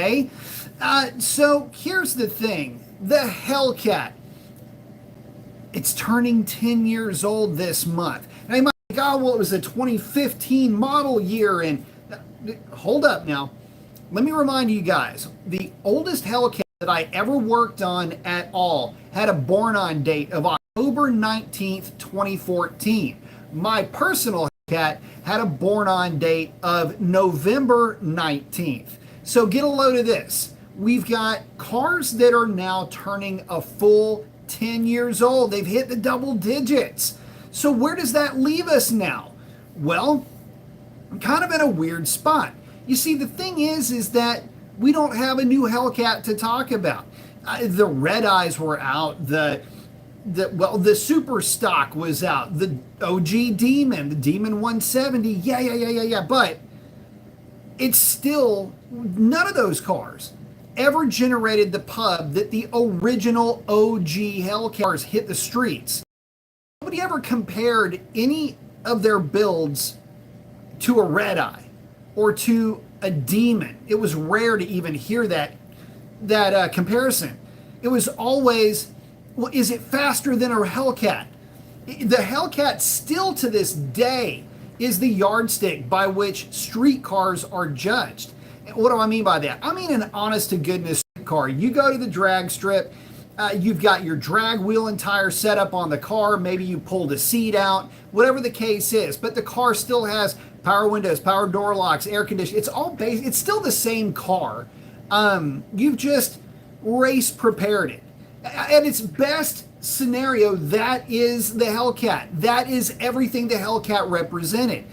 okay? So here's the thing. The Hellcat, it's turning 10 years old this month. And I might think, oh, well, it was a 2015 model year. And hold up now. Let me remind you guys, the oldest Hellcat that I ever worked on at all had a born-on date of October 19th, 2014. My personal Hellcat had a born-on date of November 19th. So get a load of this. We've got cars that are now turning a full 10 years old. They've hit the double digits. So where does that leave us now? Well, I'm kind of in a weird spot. You see, the thing is that we don't have a new Hellcat to talk about. The Red Eyes were out. The Super Stock was out. The OG Demon, the Demon 170. Yeah. But it's still, none of those cars ever generated the pub that the original OG Hellcats hit the streets. Nobody ever compared any of their builds to a Red Eye or to a Demon. It was rare to even hear that comparison. It was always, well, is it faster than a Hellcat? The Hellcat still to this day is the yardstick by which street cars are judged. What do I mean by that? I mean an honest to goodness car. You go to the drag strip, you've got your drag wheel and tire set up on the car. Maybe you pulled a seat out, whatever the case is. But the car still has power windows, power door locks, air conditioning. It's all basic. It's still the same car. You've just race prepared it. At its best scenario, that is the Hellcat. That is everything the Hellcat represented.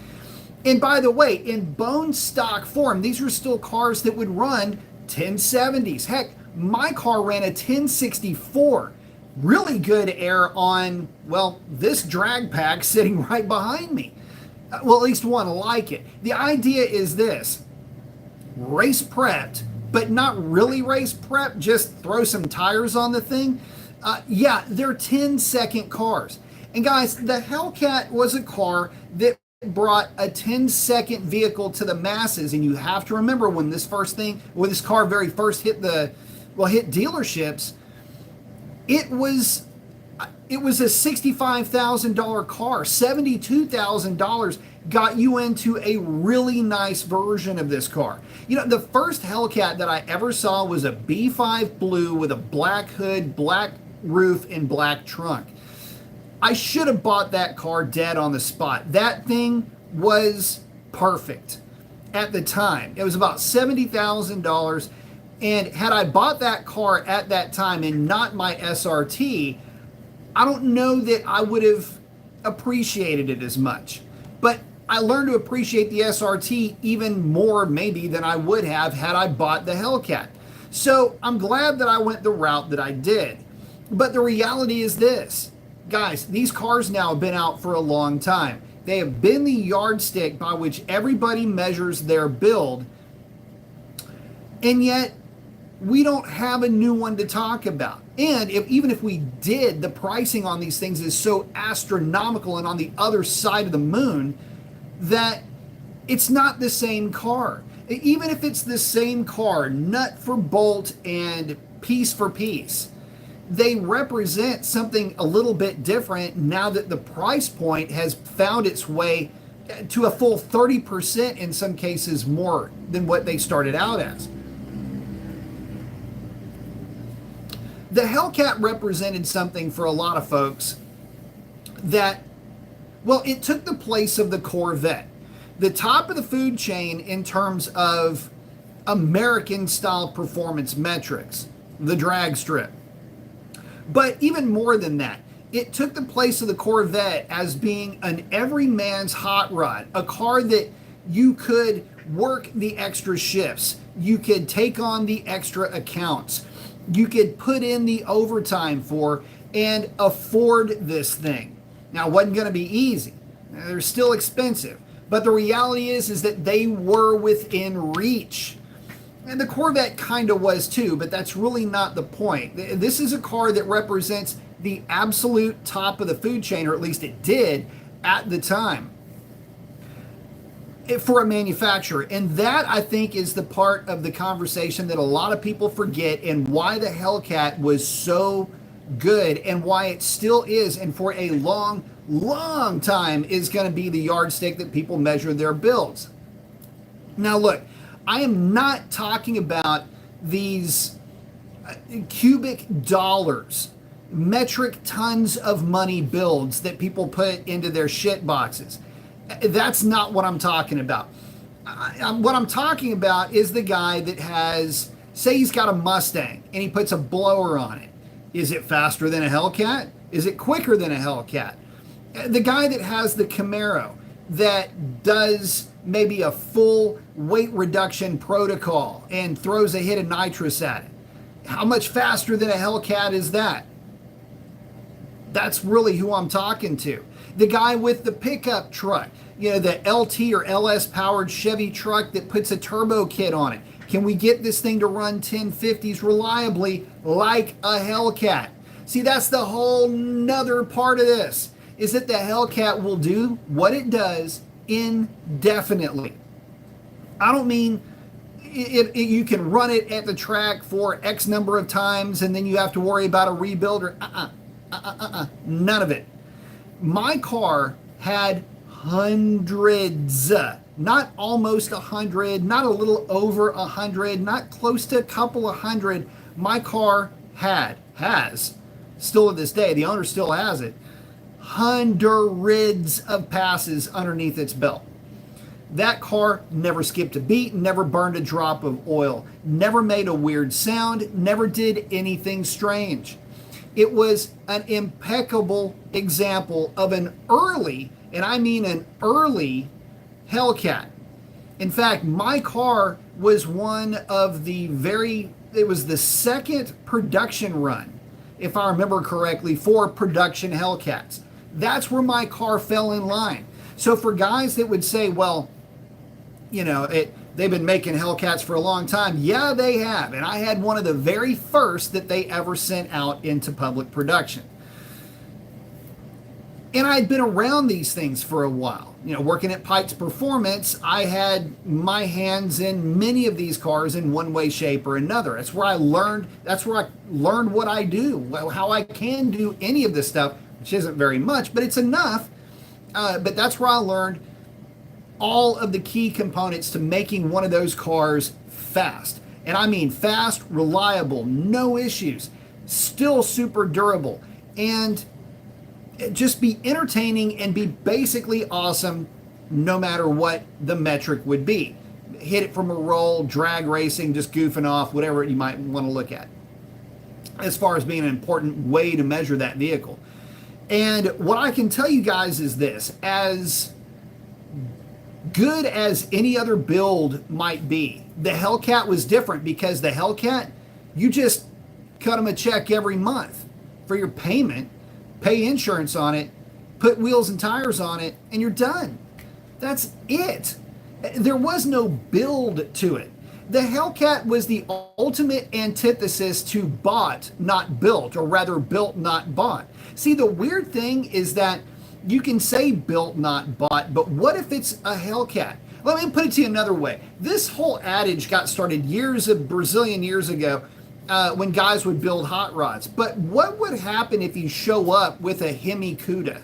And by the way, in bone stock form, these are still cars that would run 1070s. Heck, my car ran a 1064. Really good air on, well, this drag pack sitting right behind me. Well, at least one like it. The idea is this: race prepped, but not really race prepped, just throw some tires on the thing. Yeah, they're 10-second cars. And guys, the Hellcat was a car that brought a 10-second vehicle to the masses. And you have to remember, when this car very first hit dealerships, it was a $65,000 car. $72,000 got you into a really nice version of this car. You know, the first Hellcat that I ever saw was a B5 Blue with a black hood, black roof, and black trunk. I should have bought that car dead on the spot. That thing was perfect at the time. It was about $70,000. And had I bought that car at that time and not my SRT, I don't know that I would have appreciated it as much. But I learned to appreciate the SRT even more maybe than I would have had I bought the Hellcat. So I'm glad that I went the route that I did. But the reality is this. Guys, these cars now have been out for a long time. They have been the yardstick by which everybody measures their build. And yet, we don't have a new one to talk about. And even if we did, the pricing on these things is so astronomical and on the other side of the moon that it's not the same car. Even if it's the same car, nut for bolt and piece for piece, they represent something a little bit different now that the price point has found its way to a full 30% in some cases more than what they started out as. The Hellcat represented something for a lot of folks that, well, it took the place of the Corvette. The top of the food chain in terms of American style performance metrics, the drag strip. But even more than that, it took the place of the Corvette as being an everyman's hot rod, a car that you could work the extra shifts, you could take on the extra accounts, you could put in the overtime for and afford this thing. Now, it wasn't going to be easy. They're still expensive. But the reality is that they were within reach. And the Corvette kind of was too, but that's really not the point. This is a car that represents the absolute top of the food chain, or at least it did at the time. for a manufacturer. And that, I think, is the part of the conversation that a lot of people forget, and why the Hellcat was so good and why it still is, and for a long time is going to be the yardstick that people measure their builds. Now look, I am not talking about these cubic dollars, metric tons of money builds that people put into their shit boxes. That's not what I'm talking about. What I'm talking about is the guy that has, say he's got a Mustang and he puts a blower on it. Is it faster than a Hellcat? Is it quicker than a Hellcat? The guy that has the Camaro that does maybe a full weight reduction protocol and throws a hit of nitrous at it. How much faster than a Hellcat is that? That's really who I'm talking to. The guy with the pickup truck, you know, the LT or LS powered Chevy truck that puts a turbo kit on it. Can we get this thing to run 1050s reliably like a Hellcat? See, that's the whole nother part of this, is that the Hellcat will do what it does indefinitely. I don't mean you can run it at the track for X number of times and then you have to worry about a rebuild or none of it. My car had hundreds, not almost 100, not a little over 100, not close to a couple of hundred. My car has, still to this day, the owner still has it, hundreds of passes underneath its belt. That car never skipped a beat, never burned a drop of oil, never made a weird sound, never did anything strange. It was an impeccable example of an early, and I mean an early, Hellcat. In fact, my car was one of the it was the second production run, if I remember correctly, for production Hellcats. That's where my car fell in line. So for guys that would say, well, you know, they've been making Hellcats for a long time. Yeah, they have. And I had one of the very first that they ever sent out into public production. And I'd been around these things for a while. You know, working at Pikes Performance, I had my hands in many of these cars in one way, shape, or another. That's where I learned what I do, how I can do any of this stuff, which isn't very much, but it's enough. But that's where I learned all of the key components to making one of those cars fast. And I mean fast, reliable, no issues, still super durable, and just be entertaining and be basically awesome no matter what the metric would be. Hit it from a roll, drag racing, just goofing off, whatever you might want to look at, as far as being an important way to measure that vehicle. And what I can tell you guys is this: as good as any other build might be, the Hellcat was different, because the Hellcat, you just cut them a check every month for your payment, pay insurance on it, put wheels and tires on it, and you're done. That's it. There was no build to it. The Hellcat was the ultimate antithesis to bought, not built, or rather built, not bought. See, the weird thing is that you can say built, not bought, but what if it's a Hellcat? Let me put it to you another way. This whole adage got started Brazilian years ago, when guys would build hot rods. But what would happen if you show up with a Hemi Cuda?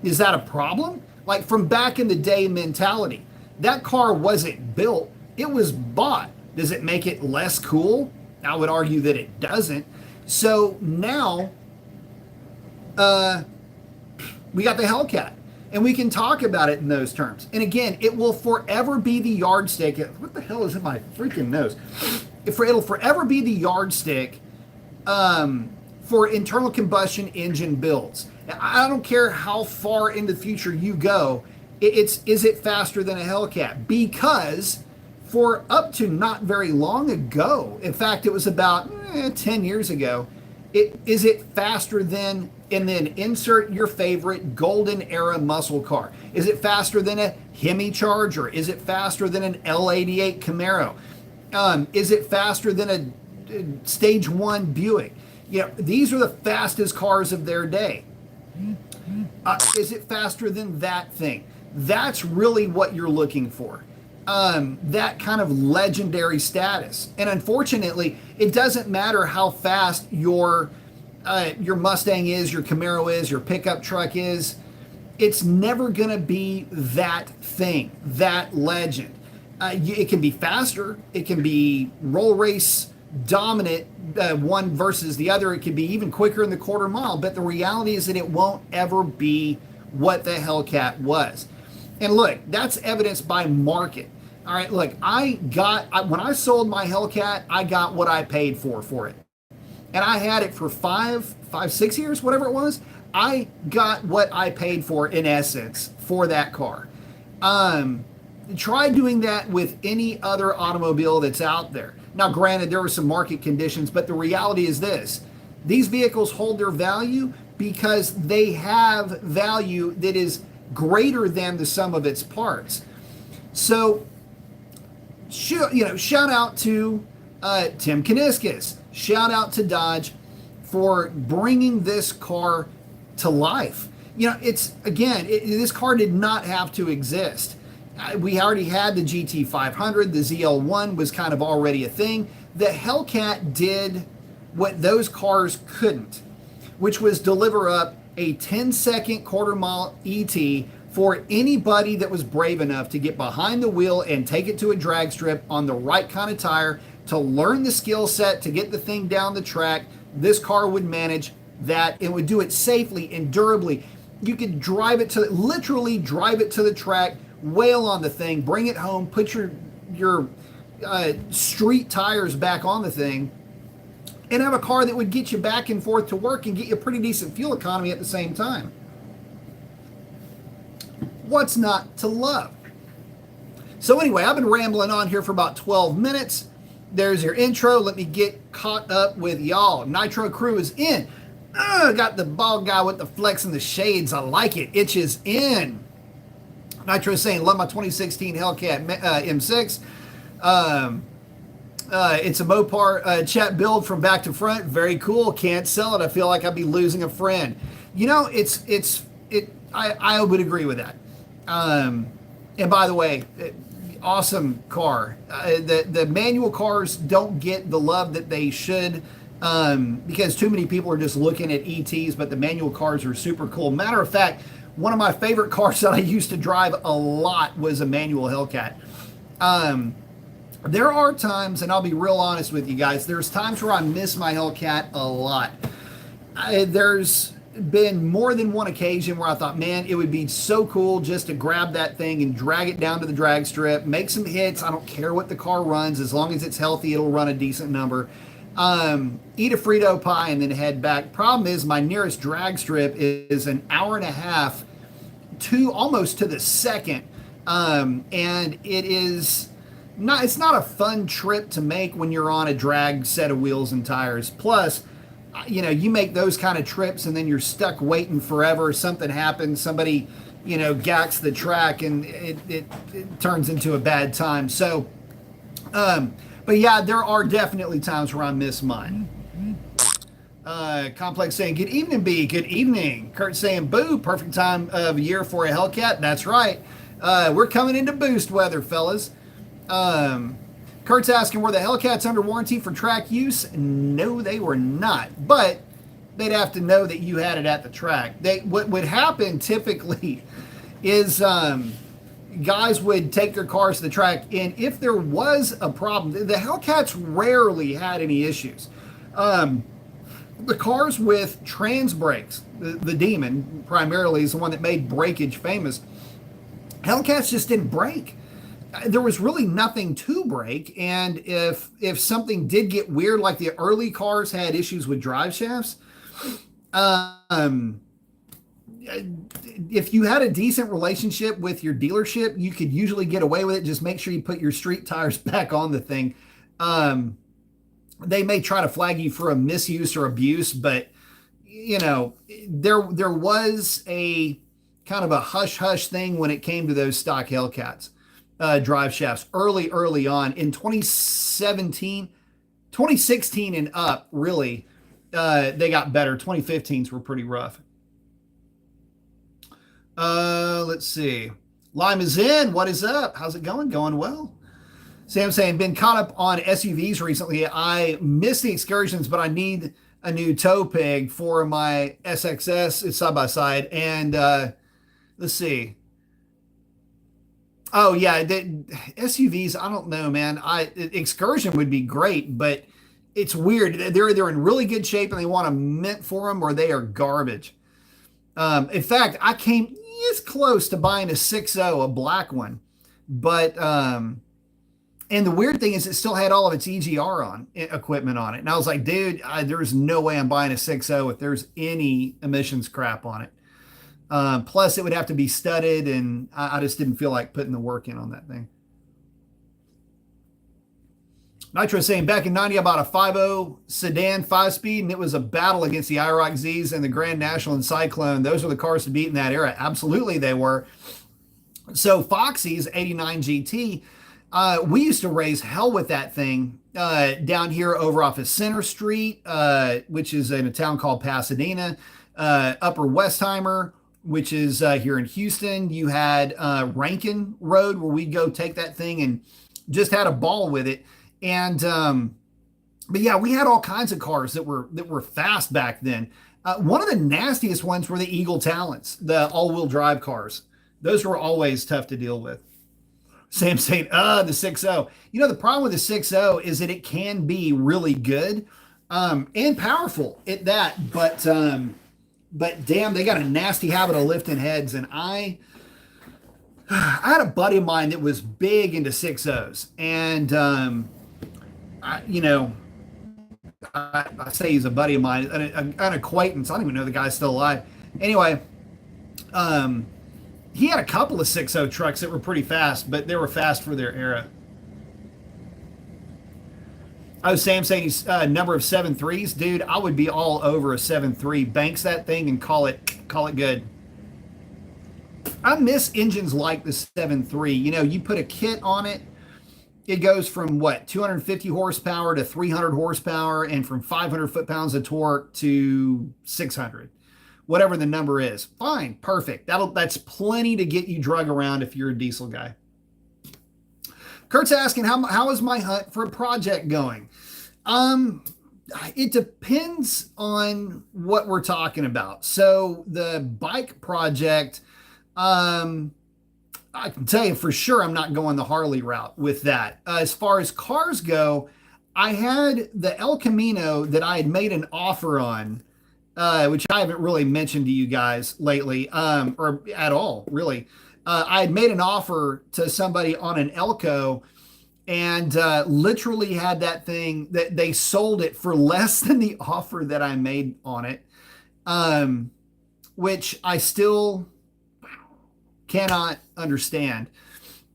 Is that a problem? Like, from back in the day mentality. That car wasn't built, it was bought. Does it make it less cool? I would argue that it doesn't. So now, we got the Hellcat, and we can talk about it in those terms. And again, it will forever be the yardstick. What the hell is in my freaking nose? It'll forever be the yardstick for internal combustion engine builds. I don't care how far in the future you go, is it faster than a Hellcat? Because for up to not very long ago, in fact, it was about 10 years ago, is it faster than, and then insert your favorite golden era muscle car. Is it faster than a Hemi Charger? Is it faster than an L88 Camaro? Is it faster than a Stage 1 Buick? You know, these are the fastest cars of their day. Is it faster than that thing? That's really what you're looking for. That kind of legendary status. And unfortunately, it doesn't matter how fast your Mustang is, your Camaro is, your pickup truck is. It's never going to be that thing, that legend. It can be faster. It can be roll race dominant, one versus the other. It can be even quicker in the quarter mile. But the reality is that it won't ever be what the Hellcat was. And look, that's evidenced by market. All right, look, when I sold my Hellcat, I got what I paid for it. And I had it for 6 years, whatever it was. I got what I paid for in essence for that car. Try doing that with any other automobile that's out there. Now, granted, there were some market conditions, but the reality is this. These vehicles hold their value because they have value that is greater than the sum of its parts. So, shout out to Tim Kaniskis. Shout out to Dodge for bringing this car to life. This car did not have to exist. We already had the GT500. The ZL1 was kind of already a thing. The Hellcat did what those cars couldn't, which was deliver up a 10-second quarter mile ET for anybody that was brave enough to get behind the wheel and take it to a drag strip on the right kind of tire to learn the skill set to get the thing down the track. This car would manage that. It would do it safely and durably. You could literally drive it to the track, wail on the thing, bring it home, put your street tires back on the thing, and have a car that would get you back and forth to work and get you a pretty decent fuel economy at the same time. What's not to love? So anyway, I've been rambling on here for about 12 minutes. There's your intro. Let me get caught up with y'all. Nitro Crew is in. Got the bald guy with the flex and the shades. I like it. Itches in. Nitro saying, love my 2016 Hellcat M6. It's a Mopar chat build from back to front. Very cool. Can't sell it. I feel like I'd be losing a friend. I would agree with that. And by the way, awesome car. The manual cars don't get the love that they should because too many people are just looking at ETs, but the manual cars are super cool. Matter of fact, one of my favorite cars that I used to drive a lot was a manual Hellcat. There are times, and I'll be real honest with you guys, there's times where I miss my Hellcat a lot. There's been more than one occasion where I thought, man, it would be so cool just to grab that thing and drag it down to the drag strip, make some hits. I don't care what the car runs. As long as it's healthy, it'll run a decent number. Eat a Frito pie and then head back. Problem is my nearest drag strip is an hour and a half almost to the second. And it's not a fun trip to make when you're on a drag set of wheels and tires. Plus, you make those kind of trips and then you're stuck waiting forever. Something happens, somebody, gacks the track and it turns into a bad time. So, but yeah, there are definitely times where I miss mine. Complex saying, good evening, B. Good evening. Kurt saying, boo, perfect time of year for a Hellcat. That's right. We're coming into boost weather, fellas. Kurt's asking, were the Hellcats under warranty for track use? No, they were not. But they'd have to know that you had it at the track. What would happen typically is guys would take their cars to the track, and if there was a problem, the Hellcats rarely had any issues. The cars with trans brakes, the Demon primarily is the one that made breakage famous. Hellcats just didn't break. There was really nothing to break, and if something did get weird, like the early cars had issues with drive shafts, if you had a decent relationship with your dealership, you could usually get away with it. Just make sure you put your street tires back on the thing. They may try to flag you for a misuse or abuse, but there was a kind of a hush-hush thing when it came to those stock Hellcats. Drive shafts early on in 2016 and up, really, they got better. 2015s were pretty rough. Let's see. Lime is in. What is up? How's it going? Going well. Sam saying, been caught up on SUVs recently. I miss the excursions, but I need a new tow pig for my SXS. It's side by side. And let's see. Oh yeah, SUVs. I don't know, man. Excursion would be great, but it's weird. They're either in really good shape and they want a mint for them, or they are garbage. In fact, I came this close to buying a 6.0, a black one, but and the weird thing is it still had all of its EGR on equipment on it, and I was like, dude, there's no way I'm buying a 6.0 if there's any emissions crap on it. Plus, it would have to be studded, and I just didn't feel like putting the work in on that thing. Nitro saying back in 90, I bought a 5.0 sedan 5-speed, and it was a battle against the IROC Zs and the Grand National and Cyclone. Those were the cars to beat in that era. Absolutely, they were. So Foxy's 89 GT, we used to raise hell with that thing down here over off of Center Street, which is in a town called Pasadena, Upper Westheimer, which is here in Houston. You had Rankin Road, where we'd go take that thing and just had a ball with it. And but yeah, we had all kinds of cars that were fast back then. One of the nastiest ones were the Eagle Talents, the all-wheel drive cars. Those were always tough to deal with. Sam saying, the 6.0. You know, the problem with the 6.0 is that it can be really good and powerful at that, but damn, they got a nasty habit of lifting heads. And I had a buddy of mine that was big into 6.0s, and I say he's a buddy of mine, an acquaintance. I don't even know the guy's still alive. Anyway, he had a couple of 6.0 trucks that were pretty fast, but they were fast for their era. Oh, Sam saying he's a number of 7.3s. Dude, I would be all over a 7.3. Banks that thing and call it good. I miss engines like the 7.3. You know, you put a kit on it, it goes from 250 horsepower to 300 horsepower, and from 500 foot-pounds of torque to 600, whatever the number is. Fine, perfect. That's plenty to get you drug around if you're a diesel guy. Kurt's asking, how is my hunt for a project going? It depends on what we're talking about. So the bike project, I can tell you for sure I'm not going the Harley route with that. As far as cars go, I had the El Camino that I had made an offer on, which I haven't really mentioned to you guys lately, or at all, really. I had made an offer to somebody on an Elco, and literally had that thing that they sold it for less than the offer that I made on it, which I still cannot understand.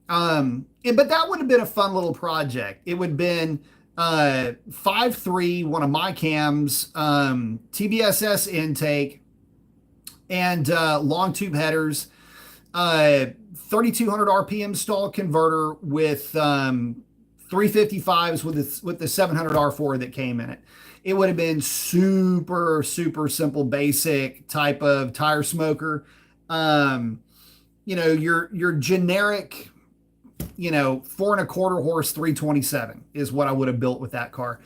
But that would have been a fun little project. It would have been 5.3, one of my cams, TBSS intake, and long tube headers, 3,200 RPM stall converter with 355s with the 700 R4 that came in it. It would have been super, super simple, basic type of tire smoker. Your generic, 4.25 horse 327 is what I would have built with that car.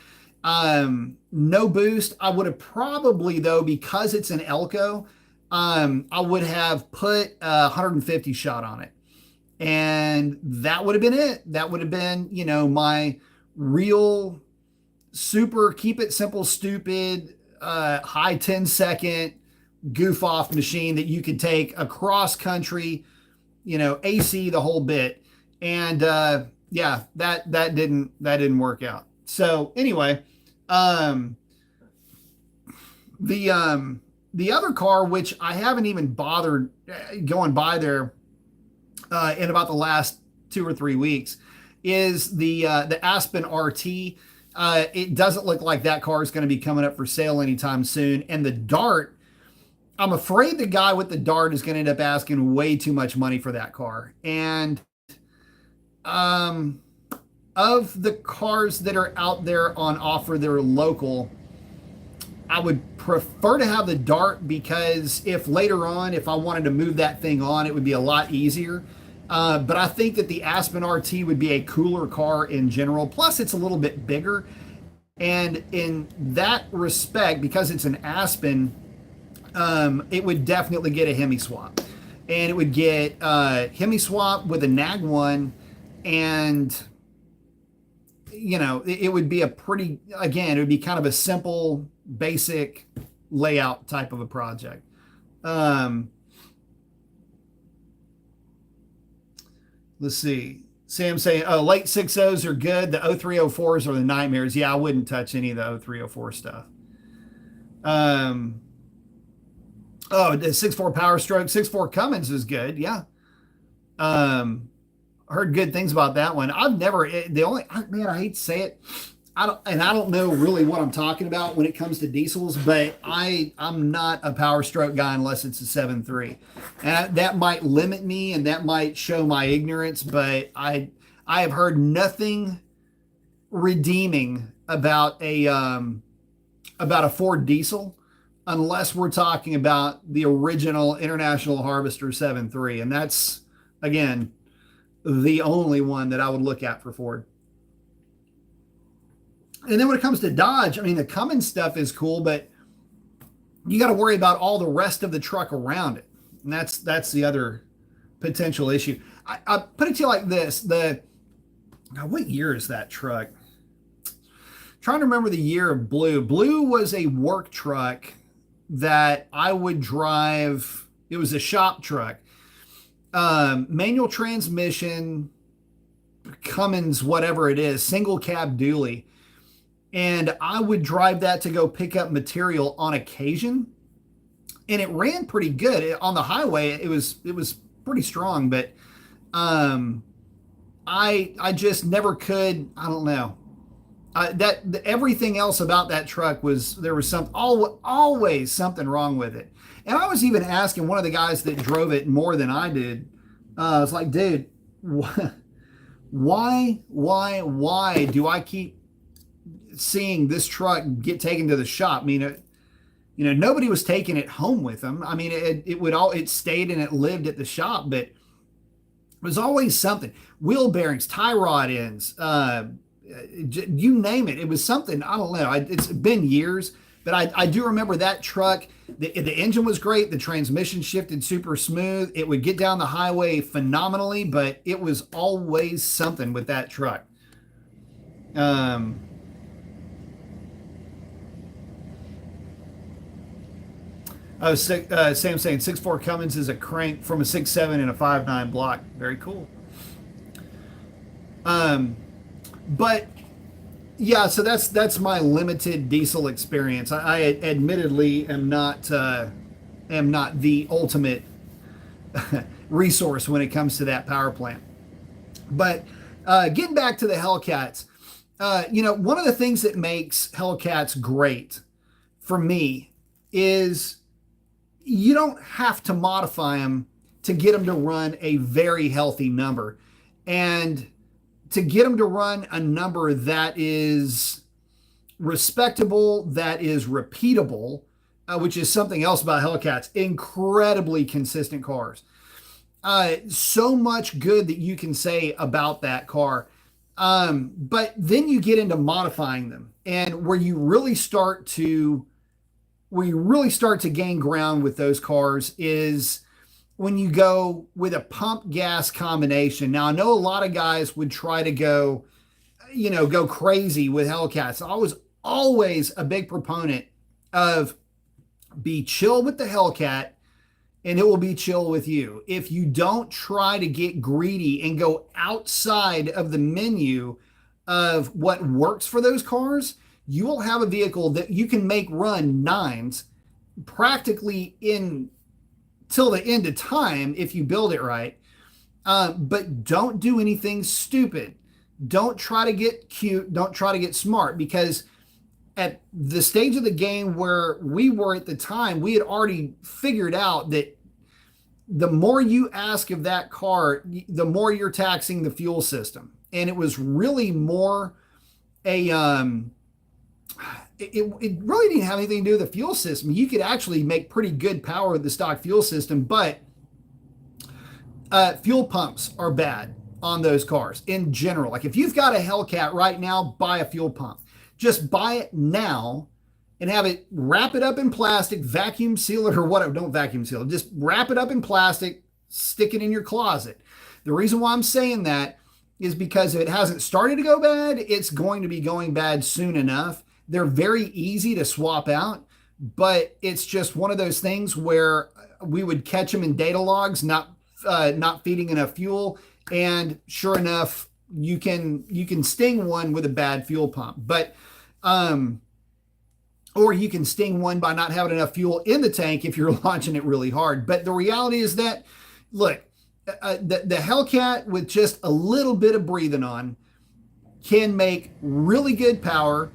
No boost. I would have probably, though, because it's an Elco, I would have put 150 shot on it. And that would have been it. That would have been, my real super keep it simple, stupid, high 10-second goof off machine that you could take across country, AC, the whole bit. And that didn't work out. So anyway, the other car, which I haven't even bothered going by there in about the last 2 or 3 weeks, is the Aspen RT. It doesn't look like that car is going to be coming up for sale anytime soon. And the Dart, I'm afraid the guy with the Dart is going to end up asking way too much money for that car. And of the cars that are out there on offer that are local, I would prefer to have the Dart, because if later on, if I wanted to move that thing on, it would be a lot easier. But I think that the Aspen RT would be a cooler car in general. Plus, it's a little bit bigger. And in that respect, because it's an Aspen, it would definitely get a Hemi swap. And it would get Hemi swap with a Nag 1. And, it would be a pretty, again, it would be kind of a simple, basic layout type of a project. Let's see. Sam saying, oh, late 6.0s are good. The 0304s are the nightmares. Yeah, I wouldn't touch any of the 0304 stuff. Oh, the 6.4 Power Stroke. 6.4 Cummins is good. Yeah. Heard good things about that one. I've never, man, I hate to say it. I don't know really what I'm talking about when it comes to diesels, but I'm not a Power Stroke guy unless it's a 7.3. And that might limit me and that might show my ignorance, but I have heard nothing redeeming about a Ford diesel unless we're talking about the original International Harvester 7.3, and that's, again, the only one that I would look at for Ford. And then when it comes to Dodge, I mean, the Cummins stuff is cool, but you got to worry about all the rest of the truck around it. And that's the other potential issue. I put it to you like this. Now, what year is that truck? Trying to remember the year of Blue. Blue was a work truck that I would drive. It was a shop truck. Manual transmission, Cummins, whatever it is, single cab dually. And I would drive that to go pick up material on occasion. And it ran pretty good. On the highway, it was pretty strong, but I just never could, I don't know. Everything else about that truck there was always something wrong with it. And I was even asking one of the guys that drove it more than I did. I was like, dude, why do I keep seeing this truck get taken to the shop? I mean, nobody was taking it home with them. I mean, it stayed and it lived at the shop, but it was always something. Wheel bearings, tie rod ends, you name it. It was something, I don't know. It's been years, but I do remember that truck. The engine was great. The transmission shifted super smooth. It would get down the highway phenomenally, but it was always something with that truck. Sam saying 6.4 Cummins is a crank from a 6.7 and a 5.9 block. Very cool. But yeah, so that's my limited diesel experience. I admittedly am not the ultimate resource when it comes to that power plant. But getting back to the Hellcats, one of the things that makes Hellcats great for me is you don't have to modify them to get them to run a very healthy number. And to get them to run a number that is respectable, that is repeatable, which is something else about Hellcats, incredibly consistent cars. So much good that you can say about that car. But then you get into modifying them, and where you really start to gain ground with those cars is when you go with a pump gas combination. Now, I know a lot of guys would try to go crazy with Hellcats. I was always a big proponent of be chill with the Hellcat and it will be chill with you. If you don't try to get greedy and go outside of the menu of what works for those cars, you will have a vehicle that you can make run nines practically till the end of time if you build it right. But don't do anything stupid. Don't try to get cute. Don't try to get smart, because at the stage of the game where we were at the time, we had already figured out that the more you ask of that car, the more you're taxing the fuel system. And it was really more it really didn't have anything to do with the fuel system. You could actually make pretty good power with the stock fuel system, but Fuel pumps are bad on those cars in general. Like if you've got a Hellcat right now, buy a fuel pump. Just buy it now and have it, wrap it up in plastic, vacuum seal it or whatever. Don't vacuum seal it. Just wrap it up in plastic, stick it in your closet. The reason why I'm saying that is because if it hasn't started to go bad, it's going to be going bad soon enough. They're very easy to swap out, but it's just one of those things where we would catch them in data logs, not feeding enough fuel, and sure enough, you can sting one with a bad fuel pump, but or you can sting one by not having enough fuel in the tank if you're launching it really hard. But the reality is that, look, the Hellcat with just a little bit of breathing on can make really good power,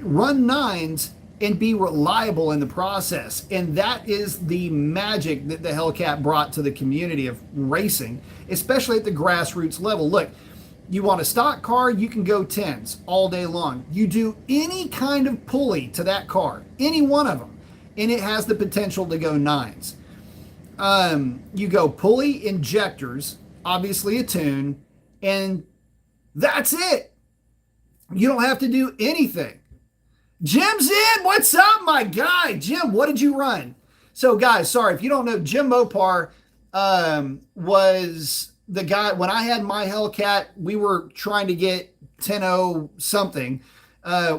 run nines, and be reliable in the process. And that is the magic that the Hellcat brought to the community of racing, especially at the grassroots level. Look, you want a stock car, you can go 10s all day long. You do any kind of pulley to that car, any one of them, and it has the potential to go 9s. You go pulley, injectors, obviously a tune, and that's it. You don't have to do anything. Jim's in. What's up, my guy? Jim, what did you run? So, guys, sorry, if you don't know, Jim Mopar was the guy. When I had my Hellcat, we were trying to get 10.0 something.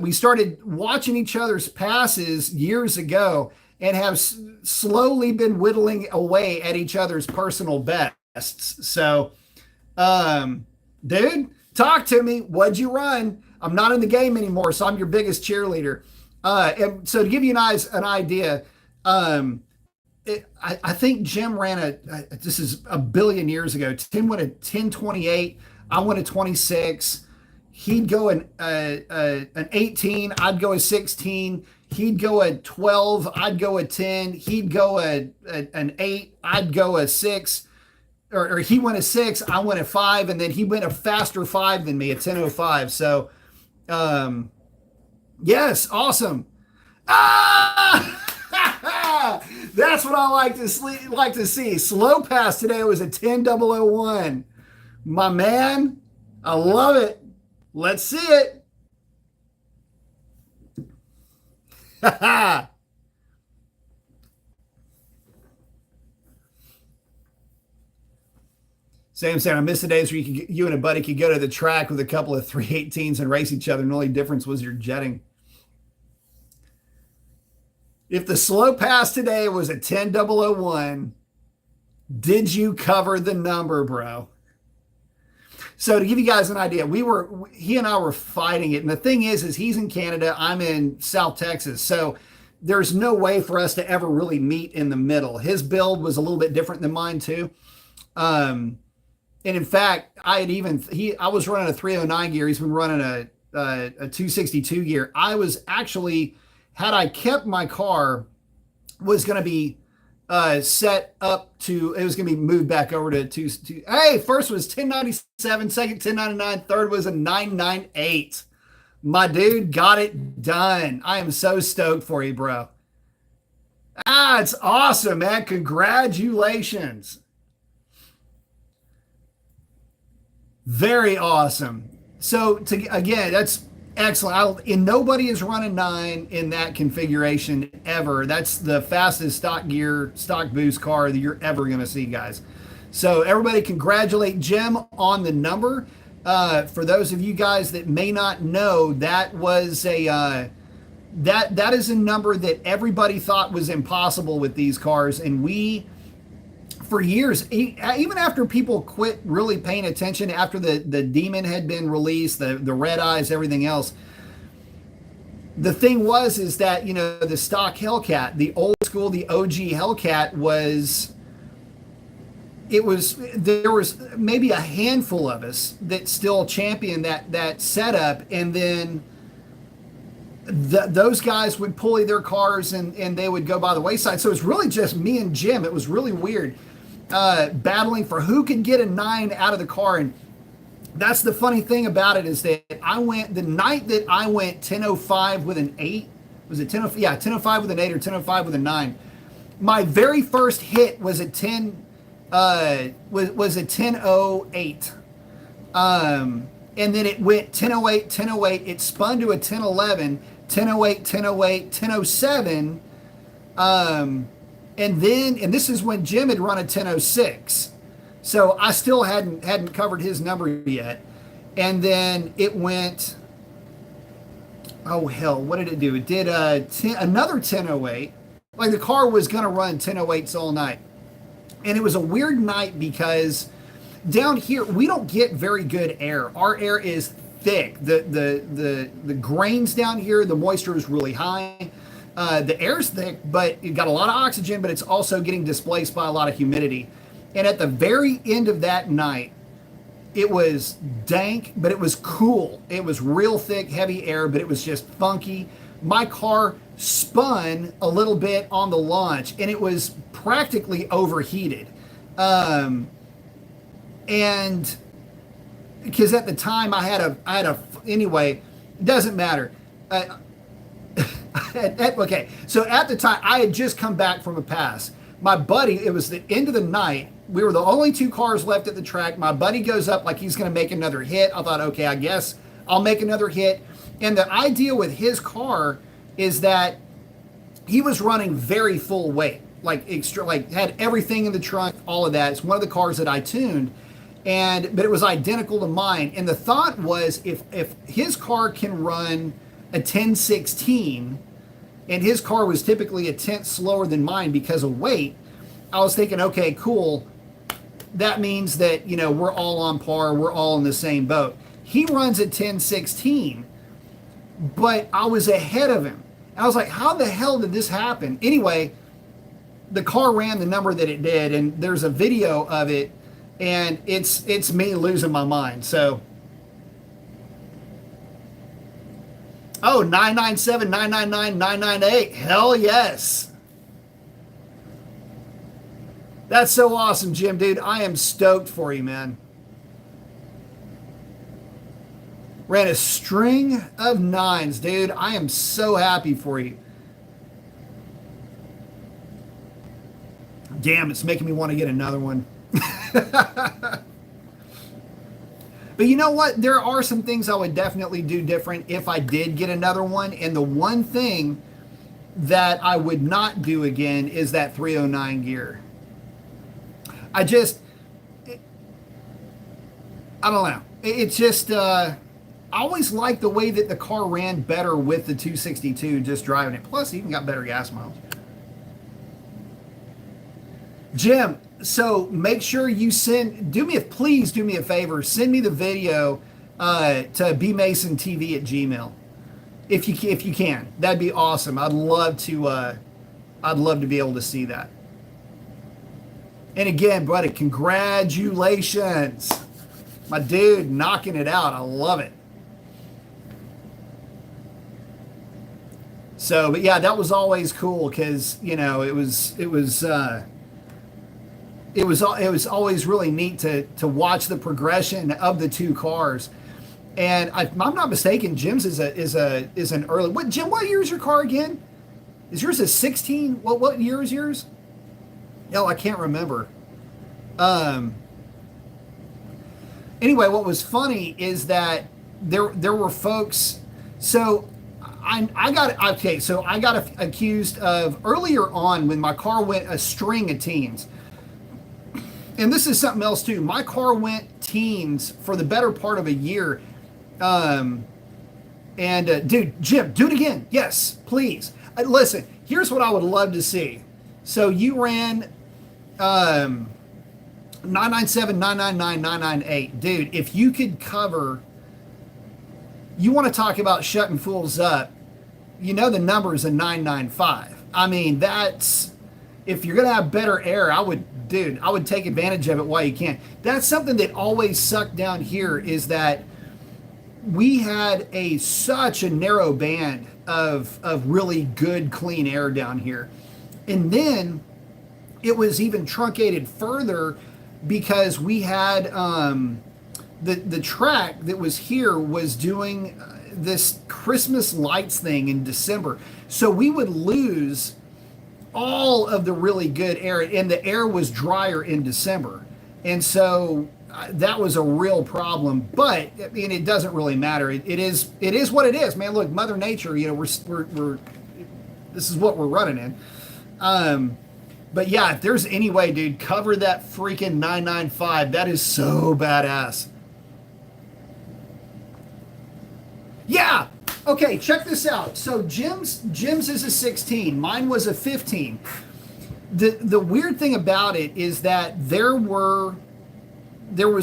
We started watching each other's passes years ago and have slowly been whittling away at each other's personal bests. So, dude, talk to me. What'd you run? I'm not in the game anymore, so I'm your biggest cheerleader. And so to give you guys an idea, I think Jim ran this is a billion years ago. Tim went a 1028. I went a 26. He'd go an 18. I'd go a 16. He'd go a 12. I'd go a 10. He'd go an 8. I'd go a 6. Or he went a 6. I went a 5. And then he went a faster 5 than me, a 10.05. So, yes, awesome. That's what I like to see. Slow pass today was a 10.001. My man, I love it. Let's see it. Sam said, I miss the days where you and a buddy could go to the track with a couple of 318s and race each other, and the only difference was your jetting. If the slow pass today was a 10.001, did you cover the number, bro? So to give you guys an idea, he and I were fighting it. And the thing is he's in Canada, I'm in South Texas. So there's no way for us to ever really meet in the middle. His build was a little bit different than mine too. And in fact, I was running a 309 gear. He's been running a 262 gear. I was actually, had I kept my car, was going to be set up to, it was going to be moved back over to hey, first was 1097, second 1099, third was a 998. My dude got it done. I am so stoked for you, bro. It's awesome, man. Congratulations. Very awesome. So again, that's excellent. And nobody is running 9 in that configuration ever. That's the fastest stock gear, stock boost car that you're ever going to see, guys. So everybody congratulate Jim on the number. For those of you guys that may not know, that was that is a number that everybody thought was impossible with these cars. And we, for years, even after people quit really paying attention, after the Demon had been released, the Red Eyes, everything else, the thing is that, you know, the stock Hellcat, the old school, the OG Hellcat there was maybe a handful of us that still championed that setup, and then those guys would pulley their cars and they would go by the wayside. So it was really just me and Jim. It was really weird. Battling for who could get a 9 out of the car. And that's the funny thing about it, is that the night that I went 10.05 with an 8, was it 10.05? Yeah, 10.05 with an 8 or 10.05 with a 9. My very first hit was a 10, was a 1008. And then it went 1008, 1008. It spun to a 1011, 1008, 1008, 1007. And this is when Jim had run a 1006. So I still hadn't covered his number yet. And then it went, oh hell, what did it do? It did another 1008. Like the car was going to run 1008s all night. And it was a weird night because down here we don't get very good air. Our air is thick. The grains down here, the moisture is really high. The air's thick, but you got a lot of oxygen, but it's also getting displaced by a lot of humidity. And at the very end of that night, it was dank, but it was cool. It was real thick, heavy air, but it was just funky. My car spun a little bit on the launch, and it was practically overheated. And because at the time I had a anyway, it doesn't matter. Okay, so at the time I had just come back from a pass. My buddy, it was the end of the night. We were the only two cars left at the track. My buddy goes up like he's going to make another hit. I thought, okay, I guess I'll make another hit. And the idea with his car is that he was running very full weight, like extra, like had everything in the trunk, all of that. It's one of the cars that I tuned, but it was identical to mine. And the thought was, if his car can run a 1016, and his car was typically a tenth slower than mine because of weight, I was thinking, okay, cool. That means that, we're all on par. We're all in the same boat. He runs a 1016, but I was ahead of him. I was like, how the hell did this happen? Anyway, the car ran the number that it did, and there's a video of it, and it's me losing my mind. So, oh, 997, 999, 998. Hell yes. That's so awesome, Jim, dude. I am stoked for you, man. Ran a string of nines, dude. I am so happy for you. Damn, it's making me want to get another one. But you know what? There are some things I would definitely do different if I did get another one. And the one thing that I would not do again is that 309 gear. I don't know. It's just, I always liked the way that the car ran better with the 262 just driving it. Plus, it even got better gas miles. Jim, so make sure you please do me a favor. Send me the video to bmasontv@gmail. If you can, that'd be awesome. I'd love to be able to see that. And again, buddy, congratulations. My dude, knocking it out. I love it. So, but yeah, that was always cool because, it was always really neat to watch the progression of the two cars. And if I'm not mistaken, Jim's is an early. Jim, what year is your car again? Is yours a 16? What year is yours? No, I can't remember. Anyway, what was funny is that there were folks. So I got accused of earlier on when my car went a string of teens. And this is something else too. My car went teens for the better part of a year. Dude, Jim, do it again. Yes, please. Listen, here's what I would love to see. So you ran 997, 999, 998. Dude, if you could cover, you want to talk about shutting fools up, the number is a 995. I mean, if you're going to have better air, I would take advantage of it while you can. That's something that always sucked down here is that we had such a narrow band of really good, clean air down here. And then it was even truncated further because we had the track that was here was doing this Christmas lights thing in December. So we would lose all of the really good air, and the air was drier in December. And so that was a real problem. But I mean, it doesn't really matter. It is what it is, man. Look, Mother Nature, we're this is what we're running in. But yeah, if there's any way, dude, cover that freaking 995. That is so badass. Yeah. Okay, check this out. So Jim's is a 16. Mine was a 15. The weird thing about it is that there was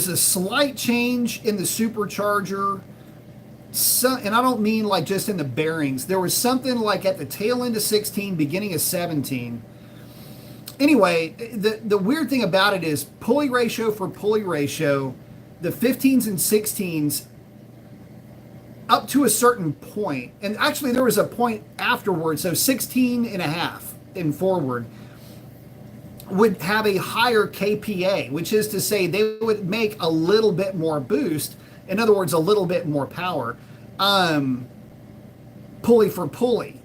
a slight change in the supercharger. And I don't mean like just in the bearings. There was something like at the tail end of 16, beginning of 17. Anyway, the weird thing about it is pulley ratio for pulley ratio, the 15s and 16s up to a certain point, and actually there was a point afterwards, so 16 and a half and forward would have a higher KPA, which is to say they would make a little bit more boost, in other words, a little bit more power, pulley for pulley.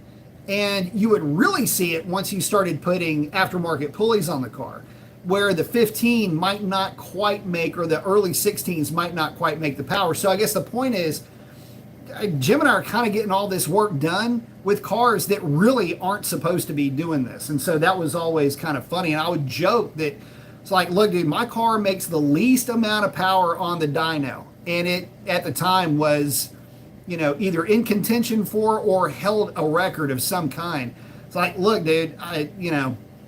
And you would really see it once you started putting aftermarket pulleys on the car, where the 15 might not quite make, or the early 16s might not quite make the power. So I guess the point is, Jim and I are kind of getting all this work done with cars that really aren't supposed to be doing this. And so that was always kind of funny. And I would joke that it's like, look, dude, my car makes the least amount of power on the dyno. And it, at the time, was, either in contention for or held a record of some kind. It's like, look, dude,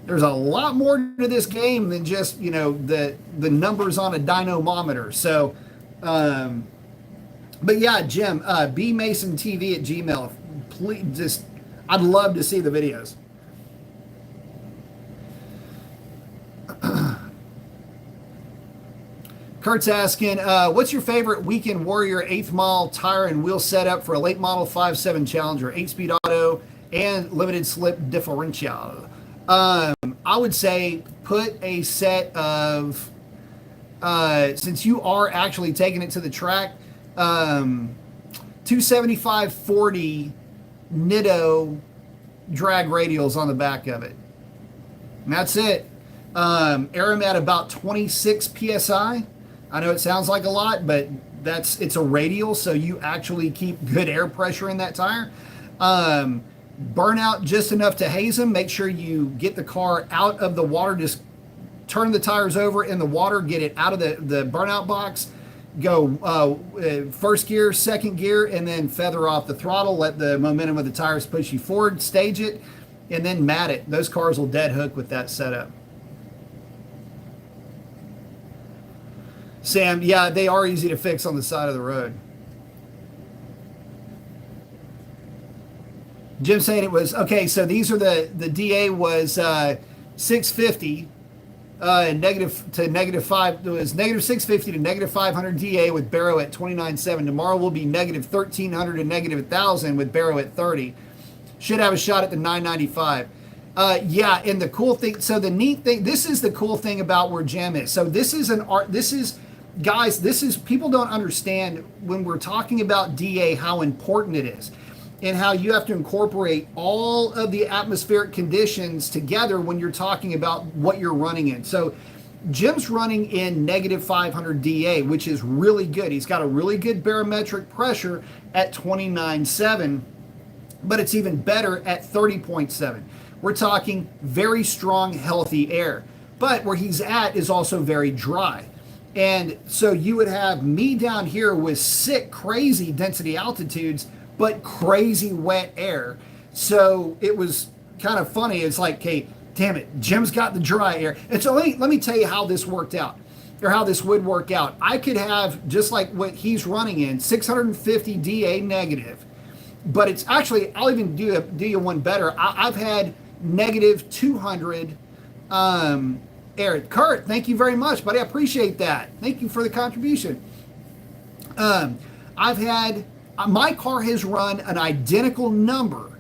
there's a lot more to this game than just, the numbers on a dynamometer. So, but yeah, Jim, bmasonTV@gmail. Please, I'd love to see the videos. Kurt's asking, what's your favorite Weekend Warrior 8th model tire and wheel setup for a late model 5.7 Challenger, 8-speed auto, and limited slip differential? I would say put a set of, since you are actually taking it to the track, 275/40 Nitto drag radials on the back of it. And that's it. Air them at about 26 PSI. I know it sounds like a lot, but it's a radial, so you actually keep good air pressure in that tire. Burn out just enough to haze them. Make sure you get the car out of the water. Just turn the tires over in the water, get it out of the burnout box. Go first gear, second gear, and then feather off the throttle. Let the momentum of the tires push you forward, stage it, and then mat it. Those cars will dead hook with that setup. Sam, yeah, they are easy to fix on the side of the road. Jim saying it was, okay, so these are the DA was 650. Negative to negative 5, it was negative 650 to negative 500 DA with Barrow at 29.7. Tomorrow will be negative 1300 to negative 1000 with Barrow at 30. Should have a shot at the 995. Yeah, and the cool thing, so the neat thing, this is the cool thing about where Jim is. So this is guys, people don't understand when we're talking about DA how important it is, and how you have to incorporate all of the atmospheric conditions together when you're talking about what you're running in. So Jim's running in negative 500 DA, which is really good. He's got a really good barometric pressure at 29.7, but it's even better at 30.7. We're talking very strong, healthy air. But where he's at is also very dry. And so you would have me down here with sick, crazy density altitudes, but crazy wet air. So it was kind of funny. It's like, okay, damn it, Jim's got the dry air. And so let me tell you how this worked out, or how this would work out. I could have, just like what he's running in, 650 DA negative, but it's actually, I'll even do you one better. I've had negative 200 air. Kurt, thank you very much, buddy. I appreciate that. Thank you for the contribution. I've had, my car has run an identical number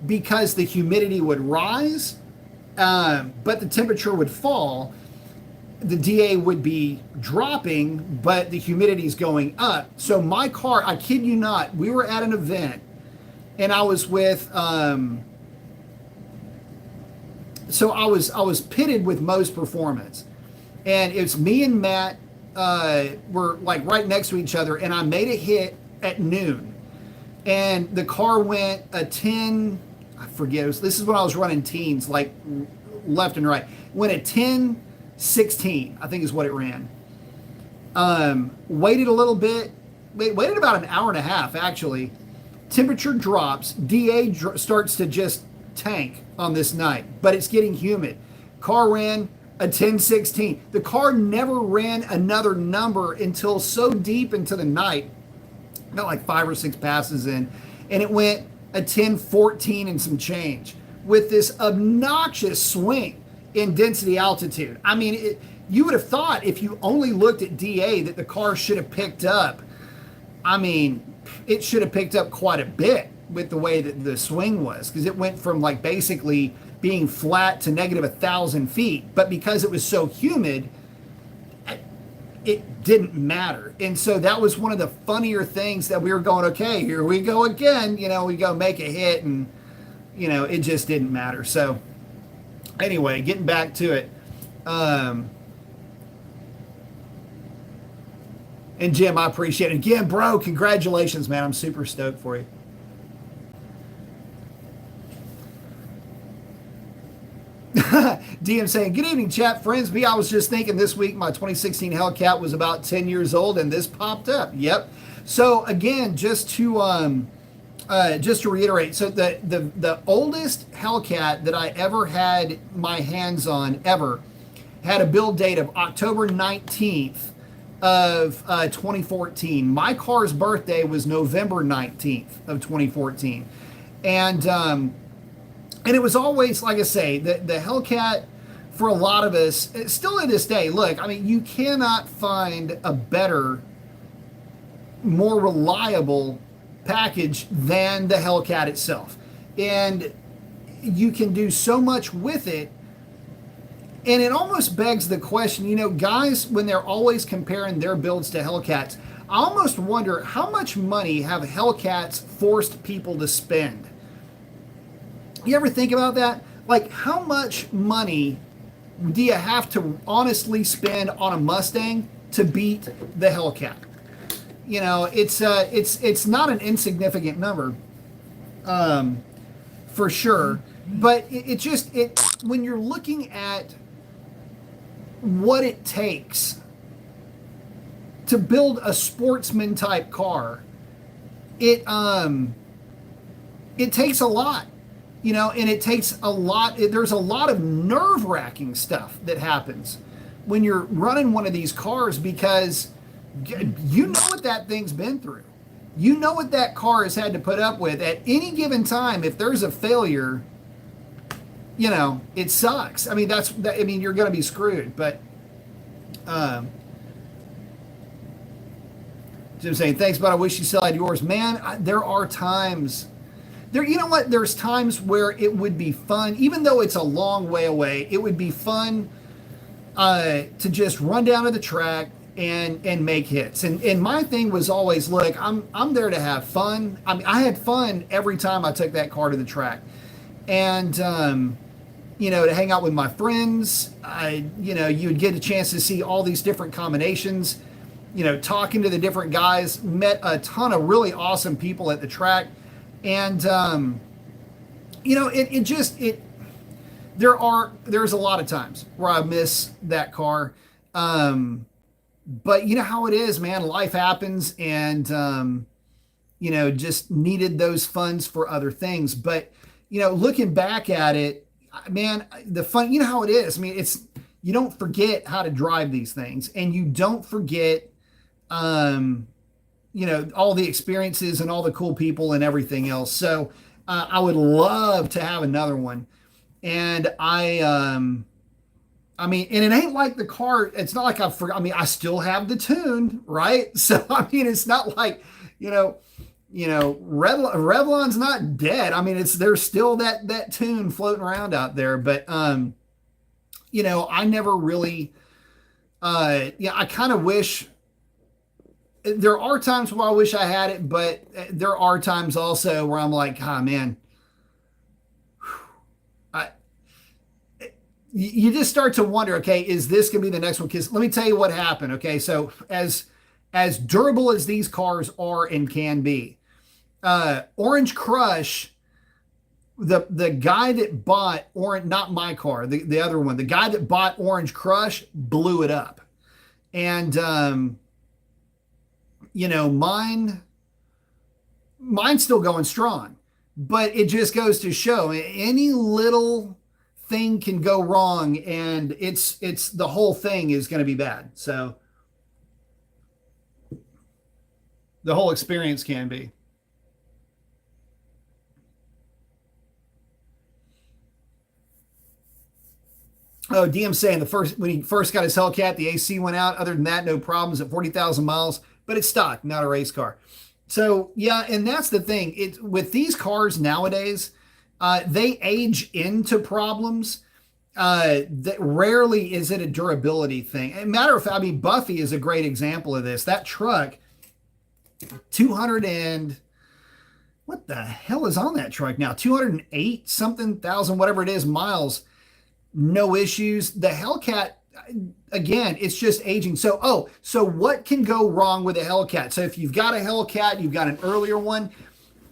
because the humidity would rise, but the temperature would fall. The DA would be dropping, but the humidity is going up. So my car, I kid you not, we were at an event, and I was with So I was pitted with Mo's Performance, and it's me and Matt were like right next to each other, and I made a hit at noon, and the car went a 10. I forget. This is when I was running teens, like left and right. Went a 10, 16, I think is what it ran. Waited a little bit. Waited about an hour and a half actually. Temperature drops. Starts to just tank on this night, but it's getting humid. Car ran a 1016. The car never ran another number until so deep into the night, got like 5 or 6 passes in, and it went a 1014 and some change with this obnoxious swing in density altitude. I mean, you would have thought if you only looked at DA that the car should have picked up. I mean, it should have picked up quite a bit with the way that the swing was, because it went from like basically being flat to negative 1,000 feet. But because it was so humid, it didn't matter. And so that was one of the funnier things that we were going, okay, here we go again. We go make a hit, and, it just didn't matter. So anyway, getting back to it. And Jim, I appreciate it. Again, bro, congratulations, man. I'm super stoked for you. DM saying, good evening, chat friends. Me, I was just thinking this week my 2016 Hellcat was about 10 years old, and this popped up. Yep. So again, just to reiterate, so the oldest Hellcat that I ever had my hands on ever had a build date of October 19th of 2014. My car's birthday was November 19th of 2014. And it was always, like I say, the Hellcat, for a lot of us, still to this day, look, I mean, you cannot find a better, more reliable package than the Hellcat itself. And you can do so much with it. And it almost begs the question, guys, when they're always comparing their builds to Hellcats, I almost wonder how much money have Hellcats forced people to spend? You ever think about that? Like, how much money do you have to honestly spend on a Mustang to beat the Hellcat? It's not an insignificant number, for sure. But it when you're looking at what it takes to build a sportsman type car, it takes a lot. And it takes a lot. There's a lot of nerve-wracking stuff that happens when you're running one of these cars, because you know what that thing's been through. You know what that car has had to put up with. At any given time, if there's a failure, it sucks. I mean, you're going to be screwed. But Jim saying, thanks, but I wish you still had yours. Man, there are times... You know what? There's times where it would be fun, even though it's a long way away. It would be fun to just run down to the track and make hits. And my thing was always, look, I'm there to have fun. I mean, I had fun every time I took that car to the track, and to hang out with my friends. You would get a chance to see all these different combinations. Talking to the different guys. Met a ton of really awesome people at the track. And, there's a lot of times where I miss that car. But you know how it is, man, life happens, and, just needed those funds for other things. But, looking back at it, man, the fun, you know how it is. I mean, you don't forget how to drive these things, and you don't forget, all the experiences and all the cool people and everything else. So I would love to have another one. And and it ain't like the car, it's not like I still have the tune, right? So, it's not like, Revlon's not dead. I mean, there's still that tune floating around out there. But, I never really, I kind of wish. There are times where I wish I had it, but there are times also where I'm like, man, you just start to wonder, okay, is this going to be the next one? Because let me tell you what happened. Okay, so as durable as these cars are and can be, Orange Crush, the guy that bought Orange, not my car, the other one, the guy that bought Orange Crush blew it up, and mine's still going strong, but it just goes to show any little thing can go wrong, and it's the whole thing is going to be bad. So the whole experience can be. Oh, DM saying when he first got his Hellcat, the AC went out. Other than that, no problems at 40,000 miles, but it's stock, not a race car. So yeah, and that's the thing. It with these cars nowadays, they age into problems. That rarely is it a durability thing. As a matter of fact, I mean, Buffy is a great example of this. That truck, 200 and what the hell is on that truck now? 208 something thousand, whatever it is, miles. No issues. The Hellcat, again, it's just aging. So what can go wrong with a Hellcat? So if you've got a Hellcat, you've got an earlier one.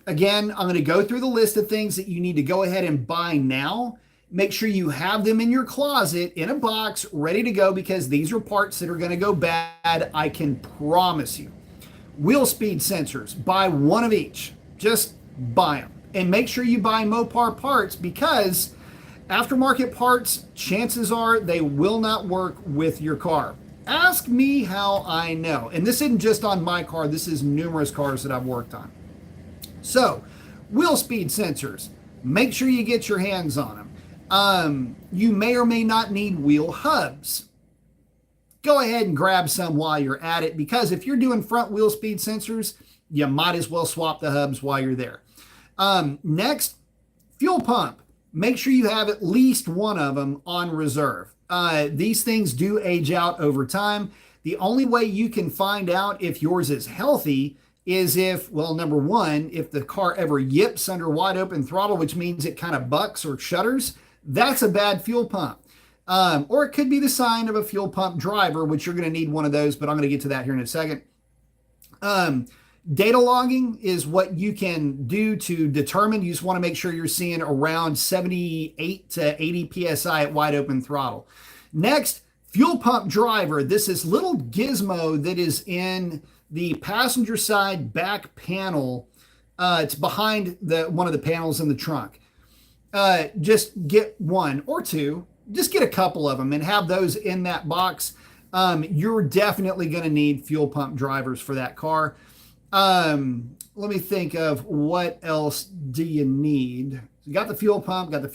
Again, I'm going to go through the list of things that you need to go ahead and buy now. Make sure you have them in your closet in a box ready to go, because these are parts that are going to go bad. I can promise you. Wheel speed sensors, buy one of each. Just buy them. And make sure you buy Mopar parts, because aftermarket parts, chances are they will not work with your car. Ask me how I know. And this isn't just on my car. This is numerous cars that I've worked on. So, wheel speed sensors. Make sure you get your hands on them. You may or may not need wheel hubs. Go ahead and grab some while you're at it, because if you're doing front wheel speed sensors, you might as well swap the hubs while you're there. Next, fuel pump. Make sure you have at least one of them on reserve. These things do age out over time. The only way you can find out if yours is healthy is if, well, number one, if the car ever yips under wide open throttle, which means it kind of bucks or shudders, that's a bad fuel pump. Or it could be the sign of a fuel pump driver, which you're going to need one of those, but I'm going to get to that here in a second. Data logging is what you can do to determine. You just want to make sure you're seeing around 78 to 80 PSI at wide open throttle. Next, fuel pump driver. This is little gizmo that is in the passenger side back panel. It's behind one of the panels in the trunk. Just get one or two. Just get a couple of them and have those in that box. You're definitely going to need fuel pump drivers for that car. Let me think of what else do you need. You got the fuel pump, body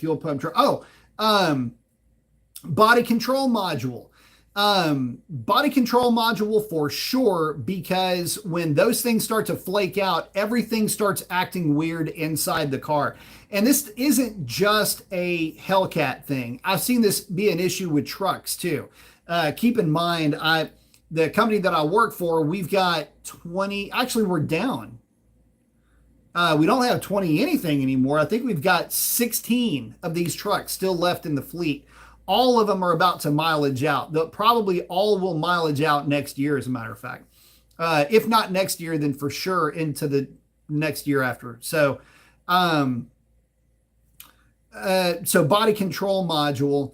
control module. Body control module for sure, because when those things start to flake out, everything starts acting weird inside the car. And this isn't just a Hellcat thing. I've seen this be an issue with trucks too. Keep in mind, the company that I work for, we've got 20, actually we're down. We don't have 20 anything anymore. I think we've got 16 of these trucks still left in the fleet. All of them are about to mileage out. Probably all will mileage out next year, as a matter of fact. If not next year, then for sure into the next year after. So body control module.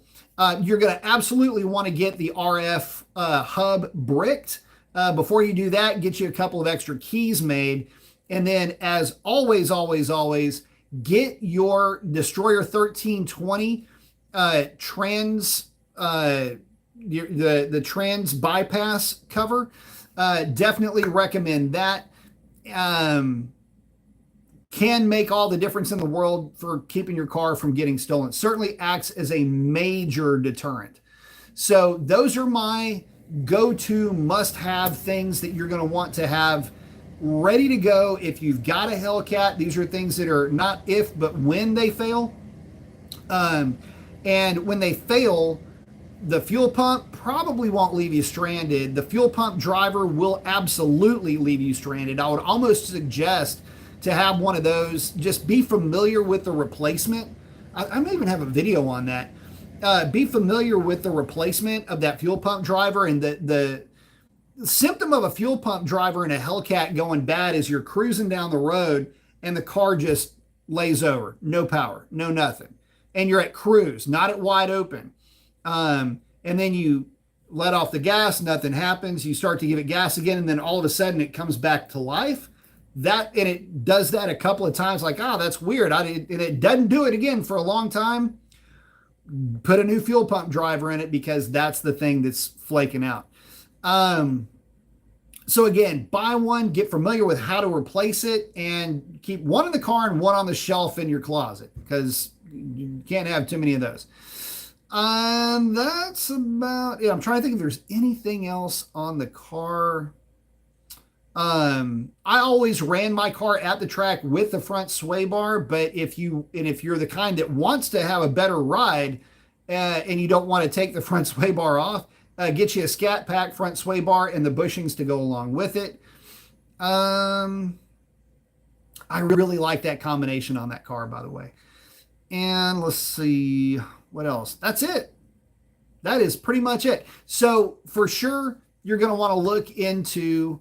You're going to absolutely want to get the RF hub bricked. Before you do that, get you a couple of extra keys made. And then, as always, get your Destroyer 1320 trans, the trans bypass cover. Definitely recommend that. Can make all the difference in the world for keeping your car from getting stolen. Certainly acts as a major deterrent. So those are my go-to must-have things that you're going to want to have ready to go. If you've got a Hellcat, these are things that are not if, but when they fail. And when they fail, the fuel pump probably won't leave you stranded. The fuel pump driver will absolutely leave you stranded. I would almost suggest to have one of those. Just be familiar with the replacement. I may even have a video on that. be familiar with the replacement of that fuel pump driver. And the symptom of a fuel pump driver in a Hellcat going bad is you're cruising down the road and the car just lays over, no power, no nothing, and you're at cruise, not at wide open. And then you let off the gas, nothing happens. You start to give it gas again, and then all of a sudden it comes back to life. That, and it does that a couple of times, like, oh, that's weird. And it doesn't do it again for a long time. Put a new fuel pump driver in it, because that's the thing that's flaking out. So again, buy one, get familiar with how to replace it, and keep one in the car and one on the shelf in your closet, because you can't have too many of those. That's about it. I'm trying to think if there's anything else on the car. I always ran my car at the track with the front sway bar, but if you're the kind that wants to have a better ride, and you don't want to take the front sway bar off, get you a Scat Pack front sway bar and the bushings to go along with it. I really like that combination on that car, by the way. And let's see what else. That's it. That is pretty much it. So for sure, you're going to want to look into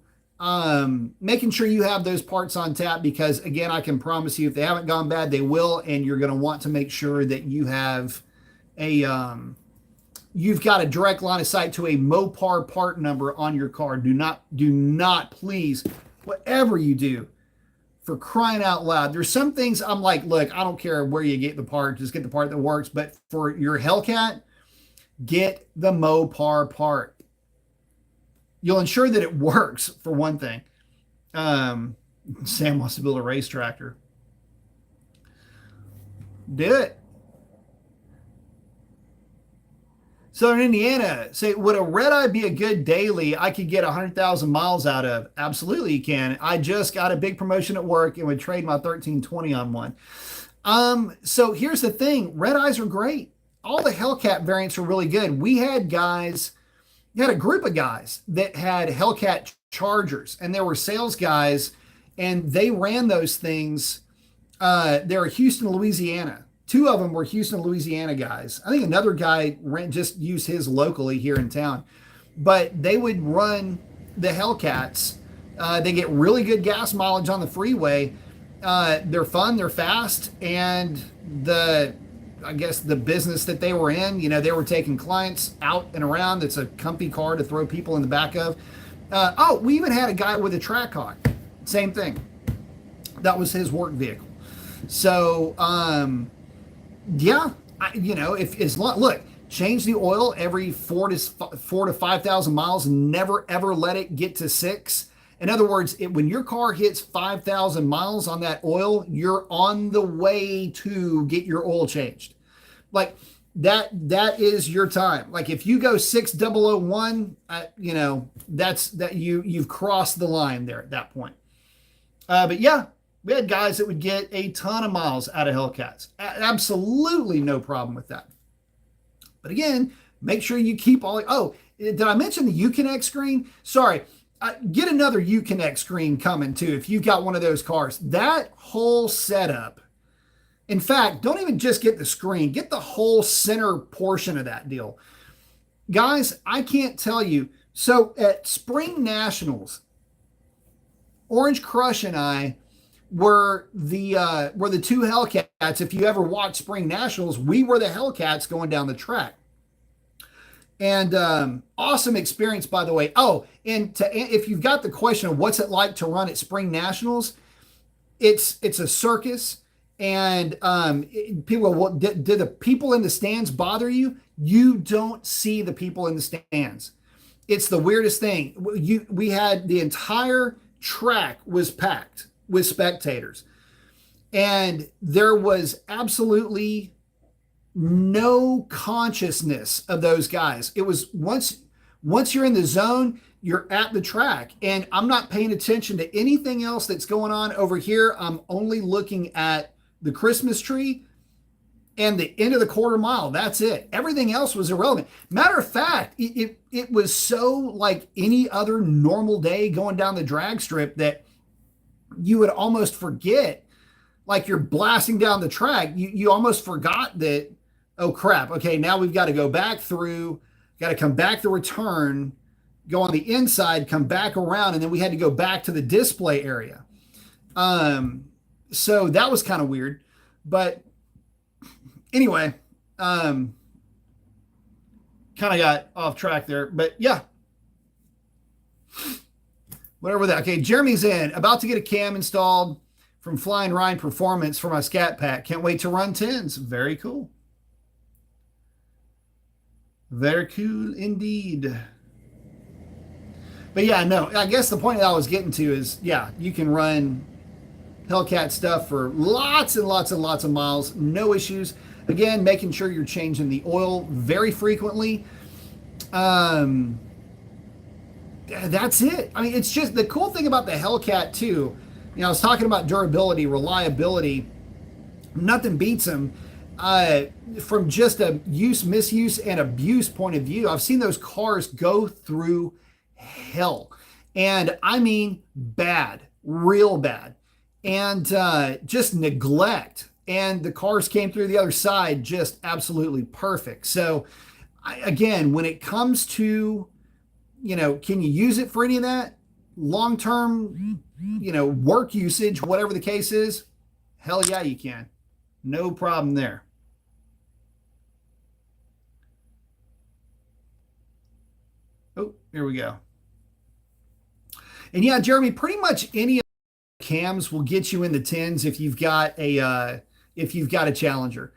making sure you have those parts on tap, because again, I can promise you, if they haven't gone bad, they will. And you're going to want to make sure that you have you've got a direct line of sight to a Mopar part number on your car. Do not please, whatever you do, for crying out loud. There's some things I'm like, look, I don't care where you get the part, just get the part that works. But for your Hellcat, get the Mopar part. You'll ensure that it works, for one thing. Sam wants to build a race tractor. Do it. Southern Indiana, say, would a red eye be a good daily I could get 100,000 miles out of? Absolutely you can. I just got a big promotion at work and would trade my 1320 on one. So here's the thing. Red eyes are great. All the Hellcat variants are really good. We had a group of guys that had Hellcat Chargers, and there were sales guys, and they ran those things. They were Houston, Louisiana. Two of them were Houston, Louisiana guys. I think another guy just used his locally here in town. But they would run the Hellcats. They get really good gas mileage on the freeway. They're fun, they're fast, and I guess the business that they were in, they were taking clients out and around. It's a comfy car to throw people in the back of. We even had a guy with a Trackhawk. Same thing. That was his work vehicle. So, yeah, look, change the oil every 4,000 to 5,000 miles. Never ever let it get to 6. In other words, when your car hits 5,000 miles on that oil, you're on the way to get your oil changed. Like that is your time. Like if you go 6001, you've crossed the line there at that point. But yeah. We had guys that would get a ton of miles out of Hellcats. Absolutely no problem with that. But again, make sure you keep all... Oh, did I mention the Uconnect screen? Sorry. Get another Uconnect screen coming too if you've got one of those cars. That whole setup... In fact, don't even just get the screen. Get the whole center portion of that deal. Guys, I can't tell you. So at Spring Nationals, Orange Crush and I... were the two Hellcats. If you ever watched Spring Nationals, we were the Hellcats going down the track. And awesome experience, by the way. Oh, and if you've got the question of what's it like to run at Spring Nationals, it's a circus. And people, did the people in the stands bother you? You don't see the people in the stands. It's the weirdest thing. We had the entire track was packed with spectators, and there was absolutely no consciousness of those guys. It was once you're in the zone, you're at the track, and I'm not paying attention to anything else that's going on over here. I'm only looking at the Christmas tree and the end of the quarter mile. That's it. Everything else was irrelevant. Matter of fact, it was so like any other normal day going down the drag strip that you would almost forget, like you're blasting down the track. You almost forgot that Oh crap. Okay, now we've got to go back through, got to come back the return, go on the inside, come back around, and then we had to go back to the display area. Um, so that was kind of weird. But anyway, um, kind of got off track there. But yeah, whatever that. Okay, Jeremy's in, about to get a cam installed from Flying Rhine Performance for my Scat Pack. Can't wait to run tens. Very cool. Very cool indeed. But yeah, no, I guess the point that I was getting to is, yeah, you can run Hellcat stuff for lots and lots and lots of miles, no issues. Again, making sure you're changing the oil very frequently. That's it. I mean, it's just the cool thing about the Hellcat too. You know, I was talking about durability, reliability. Nothing beats them. From just a use, misuse, and abuse point of view, I've seen those cars go through hell, and I mean bad, real bad, and just neglect. And the cars came through the other side just absolutely perfect. So, again, when it comes to, you know, can you use it for any of that long term, you know, work usage, whatever the case is? Hell yeah, you can. No problem there. Oh, here we go. And yeah, Jeremy, pretty much any of the cams will get you in the tens if you've got a Challenger.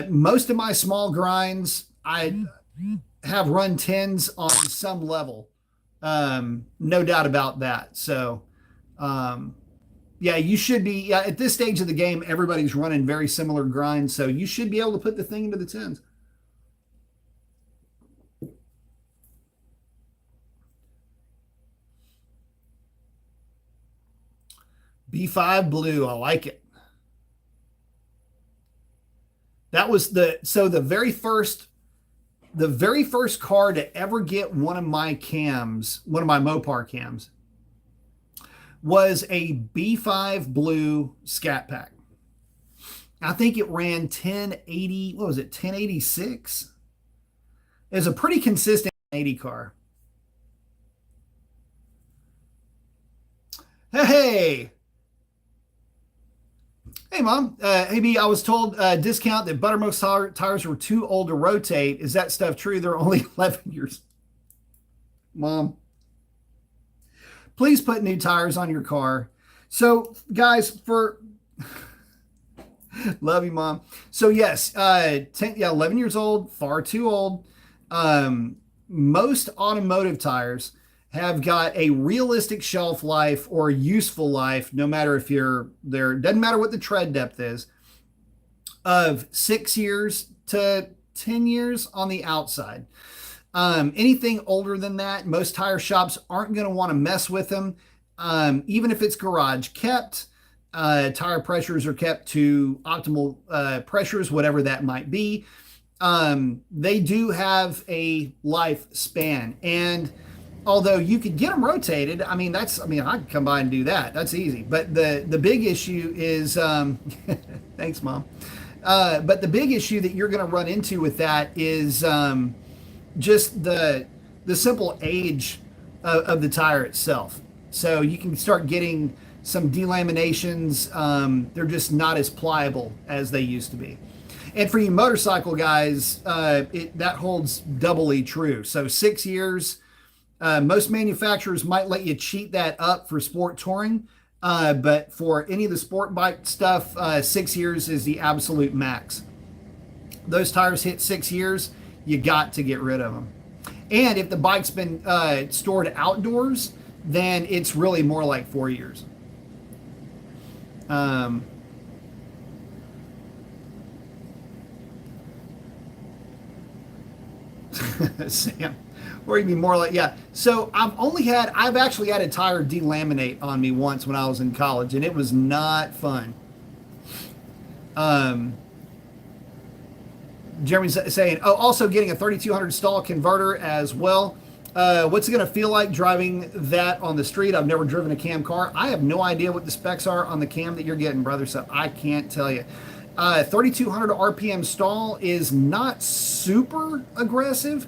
Most of my small grinds, I have run tens on some level. No doubt about that. So, yeah, you should be, yeah, at this stage of the game, everybody's running very similar grinds. So you should be able to put the thing into the tens. B5 blue, I like it. That was the very first car to ever get one of my cams, one of my Mopar cams, was a B5 blue Scat Pack. I think it ran 1080, what was it, 1086? It was a pretty consistent 80 car. Hey, hey, Mom. Hey, B, I was told discount that Buttermilk's tires were too old to rotate. Is that stuff true? They're only 11 years. Mom, please put new tires on your car. So, guys, for love you, Mom. So, yes, 10, yeah, 11 years old, far too old. Most automotive tires have got a realistic shelf life or useful life, no matter if you're there, doesn't matter what the tread depth is, of 6 years to 10 years on the outside. Anything older than that, most tire shops aren't going to want to mess with them. Even if it's garage kept, tire pressures are kept to optimal pressures, whatever that might be. They do have a lifespan. And although you could get them rotated, I mean, I could come by and do that. That's easy. But the big issue is, thanks, Mom. But the big issue that you're going to run into with that is just the simple age of the tire itself. So you can start getting some delaminations. They're just not as pliable as they used to be. And for you motorcycle guys, that holds doubly true. So 6 years, most manufacturers might let you cheat that up for sport touring. But for any of the sport bike stuff, 6 years is the absolute max. Those tires hit 6 years, you got to get rid of them. And if the bike's been stored outdoors, then it's really more like 4 years. Sam, or even more like, yeah. So I've actually had a tire delaminate on me once when I was in college, and it was not fun. Jeremy's saying, oh, also getting a 3200 stall converter as well. What's it going to feel like driving that on the street? I've never driven a cam car. I have no idea what the specs are on the cam that you're getting, brother, so I can't tell you. 3,200 RPM stall is not super aggressive.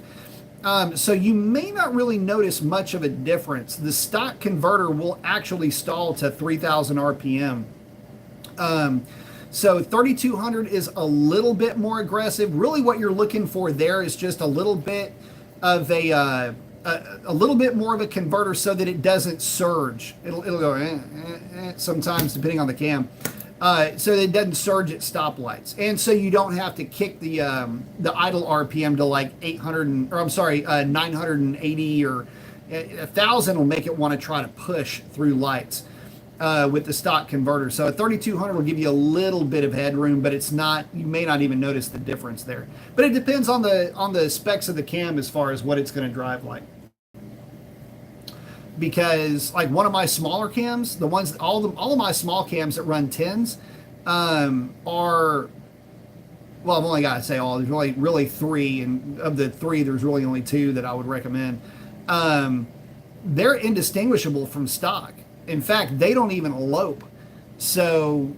So you may not really notice much of a difference. The stock converter will actually stall to 3,000 RPM. So 3,200 is a little bit more aggressive. Really what you're looking for there is just a little bit of a little bit more of a converter so that it doesn't surge. It'll go sometimes depending on the cam. So that it doesn't surge at stoplights, and so you don't have to kick the idle RPM to like 980 or 1,000 will make it want to try to push through lights with the stock converter. So a 3,200 will give you a little bit of headroom, but it's not. You may not even notice the difference there. But it depends on the specs of the cam as far as what it's going to drive like. Because like one of my smaller cams, the ones all of my small cams that run 10s are, well, I've only got to say all. There's really three, and of the three, there's really only two that I would recommend. They're indistinguishable from stock. In fact, they don't even elope. So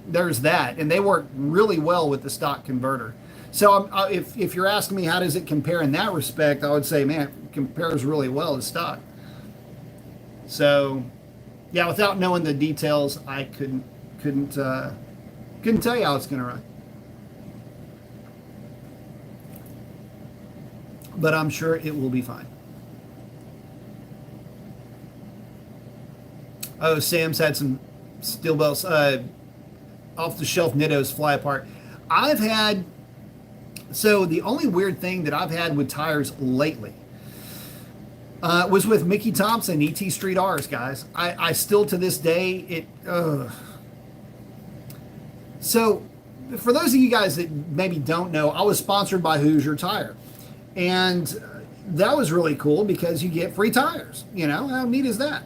there's that, and they work really well with the stock converter. So if you're asking me how does it compare in that respect, I would say, man, it compares really well to stock. So, yeah, without knowing the details, I couldn't tell you how it's going to run. But I'm sure it will be fine. Oh, Sam's had some steel belts, off-the-shelf Nittos fly apart. So the only weird thing that I've had with tires lately was with Mickey Thompson ET Street R's, guys. I still to this day, So for those of you guys that maybe don't know, I was sponsored by Hoosier Tire. And that was really cool because you get free tires. You know, how neat is that?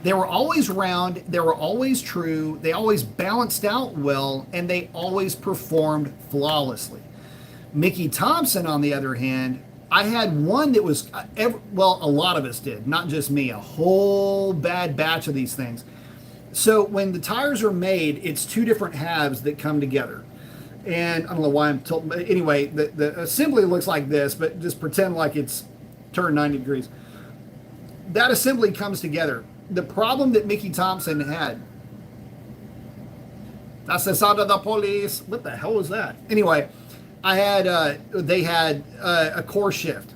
They were always round, they were always true, they always balanced out well, and they always performed flawlessly. Mickey Thompson, on the other hand, I had one that was, a lot of us did, not just me, a whole bad batch of these things. So when the tires are made, it's two different halves that come together. And I don't know why I'm told, anyway, the assembly looks like this, but just pretend like it's turned 90 degrees. That assembly comes together. The problem that Mickey Thompson had, that's the sound of the police. What the hell was that? Anyway, they had a core shift.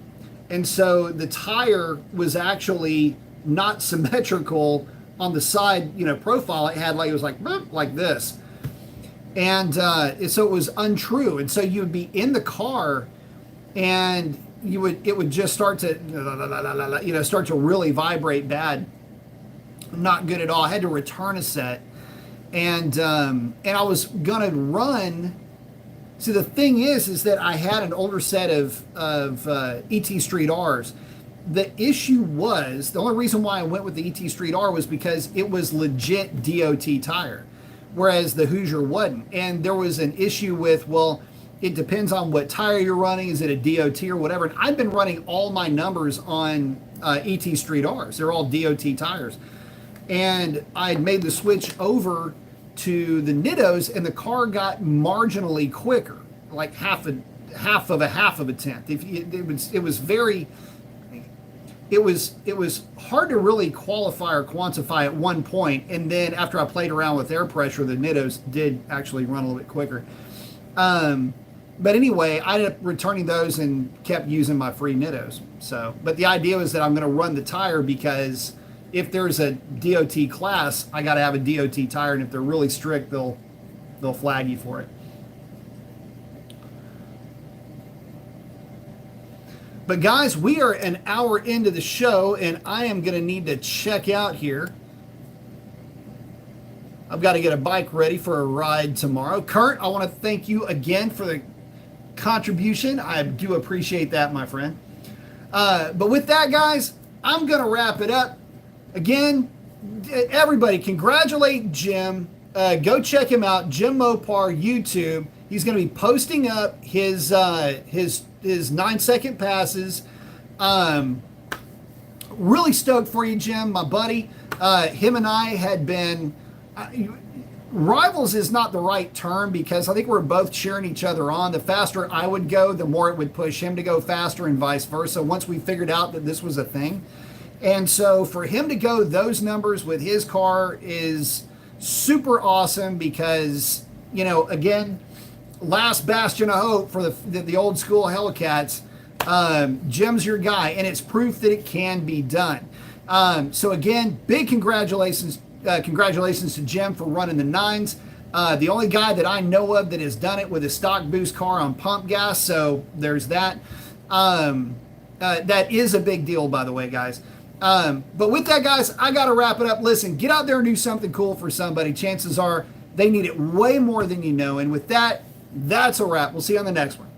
And so the tire was actually not symmetrical on the side, profile. It was like this. And so it was untrue. And so you would be in the car and it would just start to, start to really vibrate bad. Not good at all. I had to return a set, and I was gonna run. See, the thing is that I had an older set of ET Street R's. The issue was, the only reason why I went with the ET Street R was because it was legit DOT tire, whereas the Hoosier wasn't. And there was an issue with, well, it depends on what tire you're running. Is it a DOT or whatever? And I've been running all my numbers on ET Street R's. They're all DOT tires. And I had made the switch over to the Nittos, and the car got marginally quicker, like half of a tenth. It was hard to really qualify or quantify at one point, and then after I played around with air pressure, the Nittos did actually run a little bit quicker. But anyway, I ended up returning those and kept using my free Nittos. So, but the idea was that I'm going to run the tire because if there's a DOT class, I got to have a DOT tire, and if they're really strict, they'll flag you for it. But guys, we are an hour into the show, and I am going to need to check out here. I've got to get a bike ready for a ride tomorrow. Kurt, I want to thank you again for the contribution. I do appreciate that, my friend. But with that, guys, I'm going to wrap it up. Again, everybody, congratulate Jim. Go check him out, Jim Mopar, YouTube. He's going to be posting up his 9-second passes. Really stoked for you, Jim, my buddy. Him and I had been rivals is not the right term because I think we're both cheering each other on. The faster I would go, the more it would push him to go faster and vice versa once we figured out that this was a thing. And so for him to go those numbers with his car is super awesome because, you know, again, last bastion of hope for the old school Hellcats. Jim's your guy, and it's proof that it can be done. So again, big congratulations to Jim for running the nines. The only guy that I know of that has done it with a stock boost car on pump gas, so there's that. That is a big deal, by the way, guys. But with that, guys, I got to wrap it up. Listen, get out there and do something cool for somebody. Chances are they need it way more than you know. And with that, that's a wrap. We'll see you on the next one.